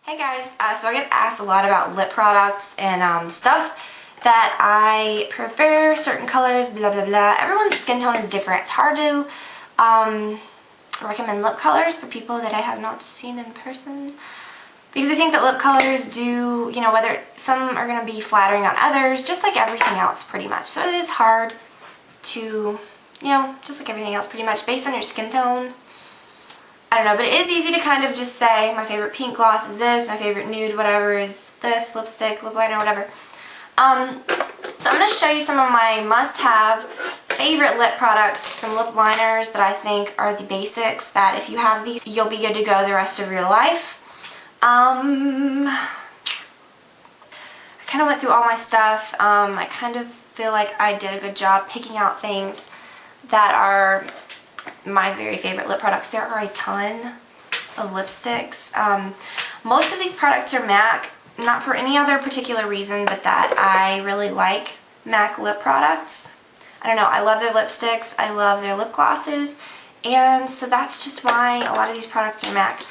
Hey guys, so I get asked a lot about lip products and stuff that I prefer, certain colors, blah blah blah. Everyone's skin tone is different. It's hard to recommend lip colors for people that I have not seen in person, because I think that lip colors do, you know, whether some are going to be flattering on others, just like everything else pretty much. So it is hard to, you know, just like everything else pretty much, based on your skin tone. I don't know, but it is easy to kind of just say, my favorite pink gloss is this, my favorite nude whatever is this, lipstick, lip liner, whatever. So I'm going to show you some of my must-have favorite lip products, some lip liners that I think are the basics, that if you have these, you'll be good to go the rest of your life. I kind of went through all my stuff. I kind of feel like I did a good job picking out things that are my very favorite lip products. There are a ton of lipsticks. Most of these products are MAC, not for any other particular reason, but that I really like MAC lip products. I don't know, I love their lipsticks, I love their lip glosses, and so that's just why a lot of these products are MAC.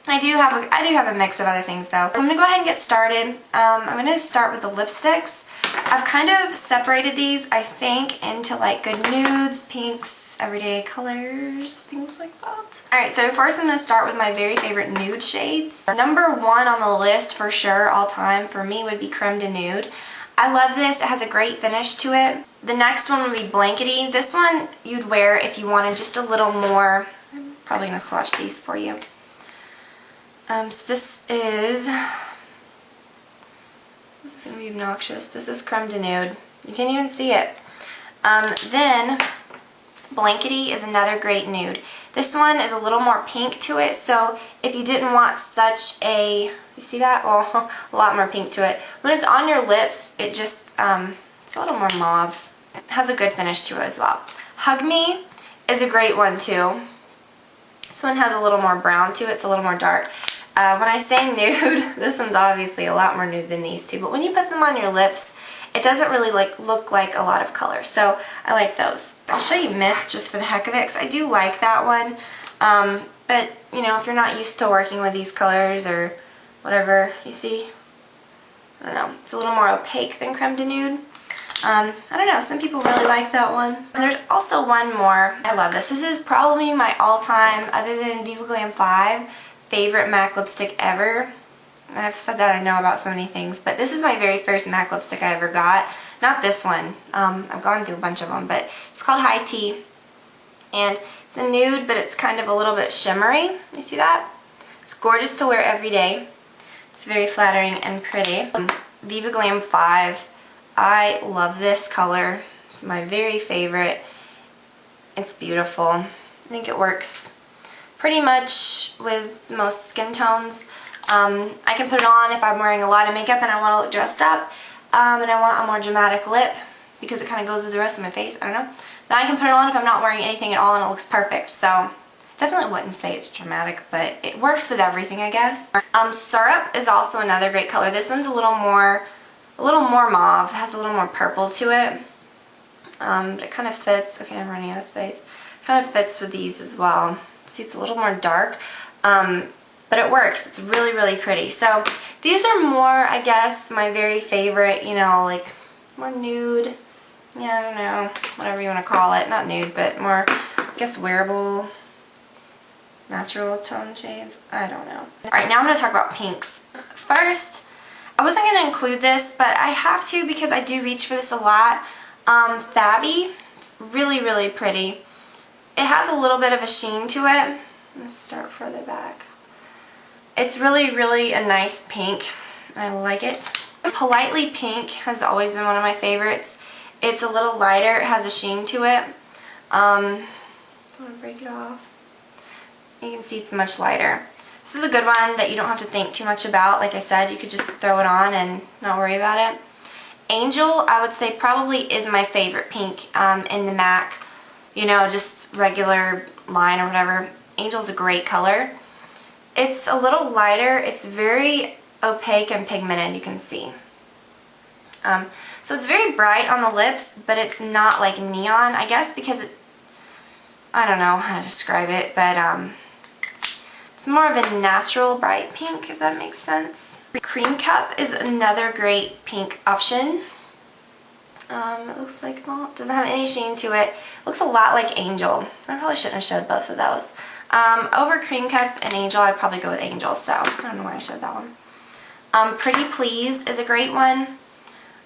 I do have a mix of other things though. I'm going to go ahead and get started. I'm going to start with the lipsticks. I've kind of separated these, I think, into like good nudes, pinks, everyday colors, things like that. Alright, so first I'm going to start with my very favorite nude shades. Number one on the list for sure all time for me would be Creme De Nude. I love this. It has a great finish to it. The next one would be Blankety. This one you'd wear if you wanted just a little more. I'm probably going to swatch these for you. So this is going to be obnoxious. This is Creme De Nude. You can't even see it. Then Blankety is another great nude. This one is a little more pink to it, so if you didn't want such a, you see that? Well, a lot more pink to it. When it's on your lips, it just, it's a little more mauve. It has a good finish to it as well. Hug Me is a great one too. This one has a little more brown to it. It's a little more dark. When I say nude, this one's obviously a lot more nude than these two, but when you put them on your lips, it doesn't really look like a lot of color, so I like those. I'll show you Myth just for the heck of it, because I do like that one, but you know, if you're not used to working with these colors or whatever, you see, I don't know, it's a little more opaque than Creme De Nude. I don't know, some people really like that one. And there's also one more. I love this. This is probably my all-time, other than Viva Glam 5, favorite MAC lipstick ever. And I've said that I know about so many things, but this is my very first MAC lipstick I ever got. Not this one. I've gone through a bunch of them, but it's called High Tea. And it's a nude, but it's kind of a little bit shimmery. You see that? It's gorgeous to wear every day. It's very flattering and pretty. Viva Glam 5. I love this color. It's my very favorite. It's beautiful. I think it works pretty much with most skin tones. I can put it on if I'm wearing a lot of makeup and I want to look dressed up, and I want a more dramatic lip because it kind of goes with the rest of my face. I don't know. Then I can put it on if I'm not wearing anything at all and it looks perfect. So definitely wouldn't say it's dramatic, but it works with everything, I guess. Syrup is also another great color. This one's a little more mauve. It has a little more purple to it. But it kind of fits. Okay, I'm running out of space. It kind of fits with these as well. See, it's a little more dark, but it works. It's really, really pretty. So these are more, I guess, my very favorite, you know, like more nude. Yeah, I don't know, whatever you want to call it. Not nude, but more, I guess, wearable, natural tone shades. I don't know. Alright, now I'm going to talk about pinks. First, I wasn't going to include this, but I have to because I do reach for this a lot. Thabby. It's really, really pretty. It has a little bit of a sheen to it. Let's start further back. It's really, really a nice pink. I like it. Politely Pink has always been one of my favorites. It's a little lighter. It has a sheen to it. Don't want to break it off. You can see it's much lighter. This is a good one that you don't have to think too much about. Like I said, you could just throw it on and not worry about it. Angel, I would say, probably is my favorite pink in the MAC. You know, just regular line or whatever. Angel's a great color. It's a little lighter. It's very opaque and pigmented, you can see. So it's very bright on the lips, but it's not like neon, I guess, because it, I don't know how to describe it, but It's more of a natural bright pink, if that makes sense. Cream Cup is another great pink option. It looks like not, doesn't have any sheen to it. Looks a lot like Angel. I probably shouldn't have showed both of those. Over Cream Cup and Angel, I'd probably go with Angel, so I don't know why I showed that one. Pretty Please is a great one.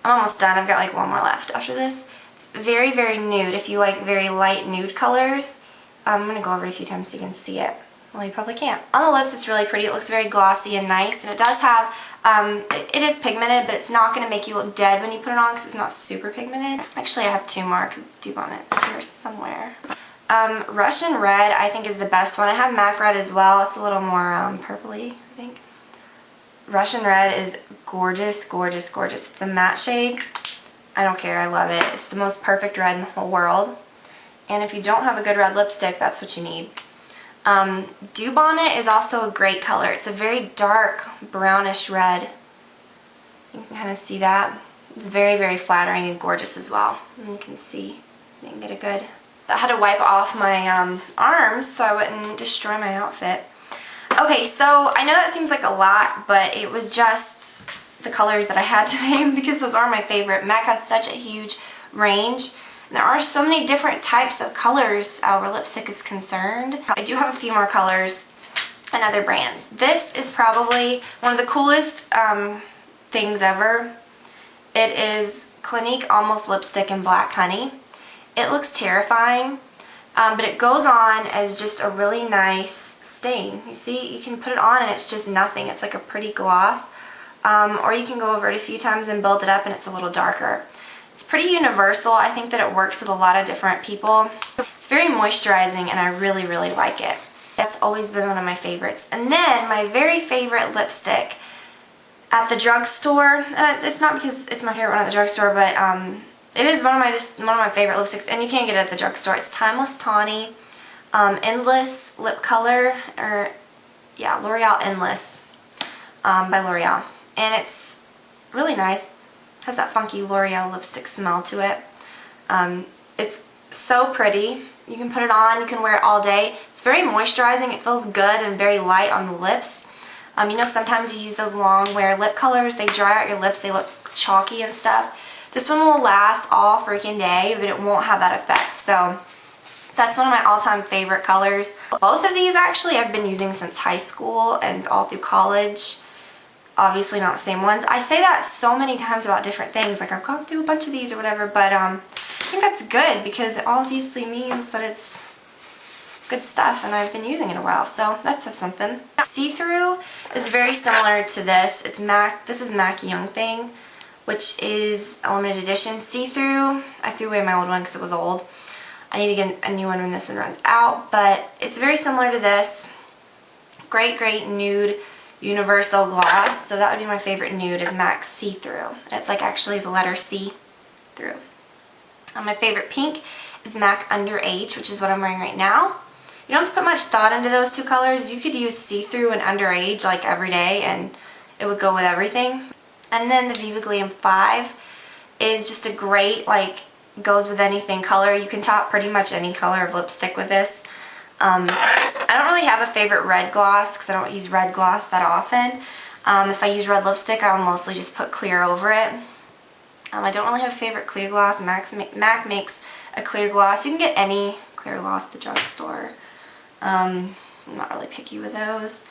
I'm almost done. I've got like one more left after this. It's very, very nude. If you like very light nude colors, I'm going to go over it a few times so you can see it. Well, you probably can't. On the lips, it's really pretty. It looks very glossy and nice, and it does have, it is pigmented, but it's not going to make you look dead when you put it on because it's not super pigmented. Actually, I have two more dupe on it here somewhere. Russian Red, I think, is the best one. I have MAC Red as well. It's a little more purpley, I think. Russian Red is gorgeous, gorgeous, gorgeous. It's a matte shade. I don't care. I love it. It's the most perfect red in the whole world. And if you don't have a good red lipstick, that's what you need. Dew Bonnet is also a great color. It's a very dark brownish red. You can kind of see that. It's very, very flattering and gorgeous as well. And you can see, you can get a good... I had to wipe off my arms so I wouldn't destroy my outfit. Okay, so I know that seems like a lot, but it was just the colors that I had today because those are my favorite. MAC has such a huge range. There are so many different types of colors where lipstick is concerned. I do have a few more colors and other brands. This is probably one of the coolest things ever. It is Clinique Almost Lipstick in Black Honey. It looks terrifying, but it goes on as just a really nice stain. You see, you can put it on and it's just nothing. It's like a pretty gloss. Or you can go over it a few times and build it up and it's a little darker. It's pretty universal. I think that it works with a lot of different people. It's very moisturizing and I really, really like it. That's always been one of my favorites. And then my very favorite lipstick at the drugstore, it's not because it's my favorite one at the drugstore, but it is one of my favorite lipsticks, and you can't get it at the drugstore. It's Timeless Tawny Endless Lip Color, or yeah, L'Oreal Endless by L'Oreal. And it's really nice. Has that funky L'Oreal lipstick smell to it. It's so pretty. You can put it on, you can wear it all day. It's very moisturizing, it feels good and very light on the lips. You know, sometimes you use those long wear lip colors, they dry out your lips, they look chalky and stuff. This one will last all freaking day, but it won't have that effect. So that's one of my all-time favorite colors. Both of these actually I've been using since high school and all through college. Obviously not the same ones. I say that so many times about different things, like I've gone through a bunch of these or whatever, but I think that's good because it obviously means that it's good stuff and I've been using it a while, so that says something. See-Through is very similar to this. It's MAC, this is MAC Young Thing, which is a limited edition. See-Through, I threw away my old one because it was old. I need to get a new one when this one runs out, but it's very similar to this. Great, great nude universal gloss. So that would be my favorite nude, is MAC See-Through. It's like actually the letter C through. My favorite pink is MAC Underage, which is what I'm wearing right now. You don't have to put much thought into those two colors. You could use See-Through and Underage like every day and it would go with everything. And then the Viva Glam 5 is just a great, like, goes with anything color. You can top pretty much any color of lipstick with this. I don't really have a favorite red gloss because I don't use red gloss that often. If I use red lipstick, I'll mostly just put clear over it. I don't really have a favorite clear gloss. MAC makes a clear gloss. You can get any clear gloss at the drugstore. I'm not really picky with those.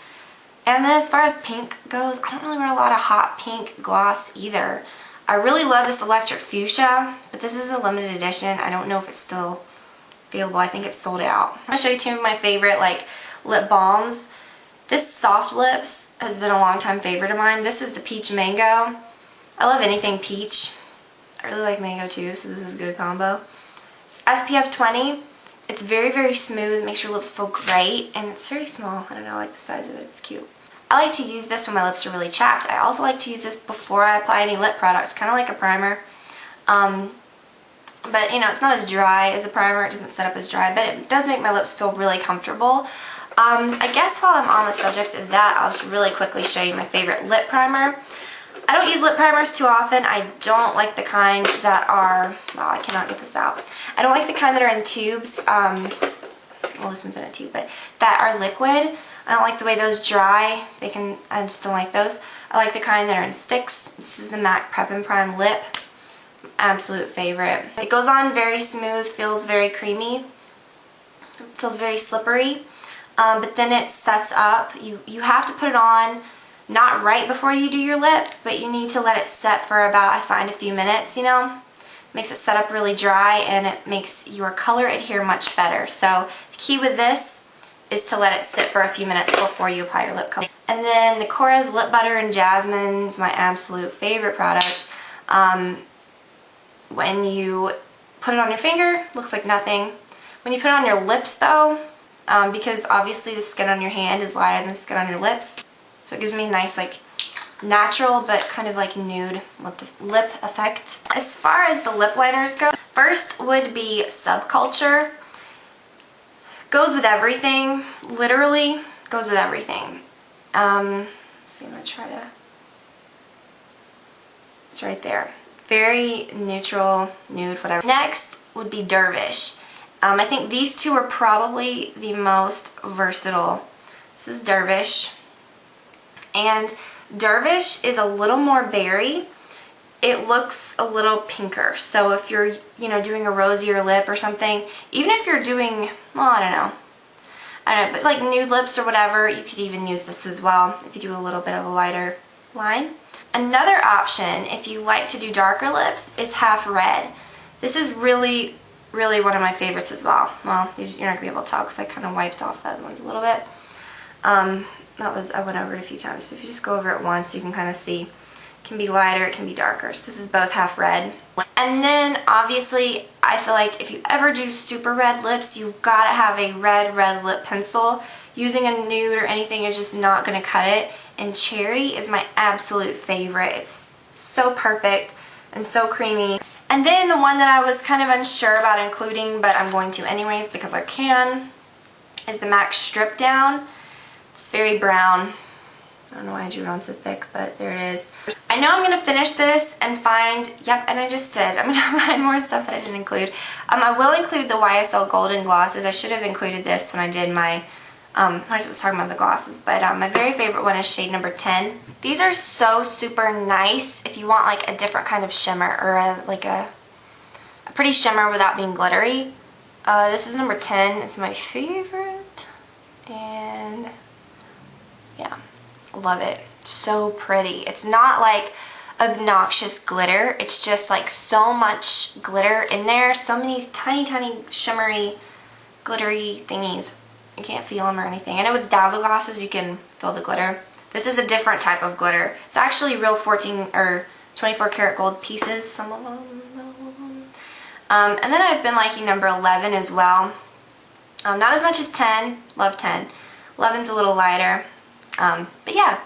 And then as far as pink goes, I don't really wear a lot of hot pink gloss either. I really love this Electric Fuchsia, but this is a limited edition. I don't know if it's still available. I think it's sold out. I'm going to show you two of my favorite like lip balms. This Soft Lips has been a long time favorite of mine. This is the Peach Mango. I love anything peach. I really like mango too, so this is a good combo. It's SPF 20. It's very, very smooth. It makes your lips feel great, and it's very small. I don't know, I like the size of it. It's cute. I like to use this when my lips are really chapped. I also like to use this before I apply any lip product, kind of like a primer. But, you know, it's not as dry as a primer. It doesn't set up as dry, but it does make my lips feel really comfortable. I guess while I'm on the subject of that, I'll just really quickly show you my favorite lip primer. I don't use lip primers too often. I don't like the kind that are, well, I cannot get this out. I don't like the kind that are in tubes. Well, this one's in a tube, but that are liquid. I don't like the way those dry. I just don't like those. I like the kind that are in sticks. This is the MAC Prep and Prime Lip. Absolute favorite. It goes on very smooth, feels very creamy, feels very slippery, but then it sets up. You have to put it on not right before you do your lip, but you need to let it set for about, I find, a few minutes, you know. Makes it set up really dry, and it makes your color adhere much better. So the key with this is to let it sit for a few minutes before you apply your lip color. And then the Korres Lip Butter in Jasmine is my absolute favorite product. When you put it on your finger, looks like nothing. When you put it on your lips though, because obviously the skin on your hand is lighter than the skin on your lips, so it gives me a nice like natural but kind of like nude lip effect. As far as the lip liners go, first would be Subculture. Goes with everything, literally goes with everything. Let's see, I'm gonna try to, it's right there. Very neutral, nude, whatever. Next would be Dervish. I think these two are probably the most versatile. This is Dervish. And Dervish is a little more berry. It looks a little pinker. So if you're, you know, doing a rosier lip or something, even if you're doing, well, I don't know, but like nude lips or whatever, you could even use this as well if you do a little bit of a lighter line. Another option, if you like to do darker lips, is Half Red. This is really, really one of my favorites as well. Well, these you're not going to be able to tell because I kind of wiped off the other ones a little bit. I went over it a few times, but if you just go over it once, you can kind of see. It can be lighter, it can be darker. So this is both Half Red. And then, obviously, I feel like if you ever do super red lips, you've got to have a red lip pencil. Using a nude or anything is just not going to cut it. And Cherry is my absolute favorite. It's so perfect and so creamy. And then the one that I was kind of unsure about including, but I'm going to anyways because I can, is the MAC Strip Down. It's very brown. I don't know why I drew it on so thick, but there it is. I know I'm going to finish this and find, yep, and I just did. I'm going to find more stuff that I didn't include. I will include the Ysl Golden Glosses. I should have included this when I did my, I was talking about the glosses, but my very favorite one is shade number 10. These are so super nice if you want like a different kind of shimmer or like a pretty shimmer without being glittery. This is number 10. It's my favorite, and yeah, love it. So pretty. It's not like obnoxious glitter. It's just like so much glitter in there. So many tiny shimmery glittery thingies. You can't feel them or anything. I know with Dazzle glosses you can feel the glitter. This is a different type of glitter. It's actually real 14 or 24 karat gold pieces, some of them. And then I've been liking number 11 as well. Not as much as 10. Love 10. 11's a little lighter. But yeah.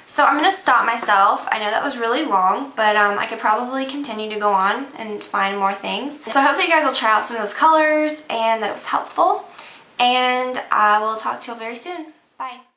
So I'm going to stop myself. I know that was really long, but I could probably continue to go on and find more things. So I hope that you guys will try out some of those colors and that it was helpful. And I will talk to you all very soon. Bye.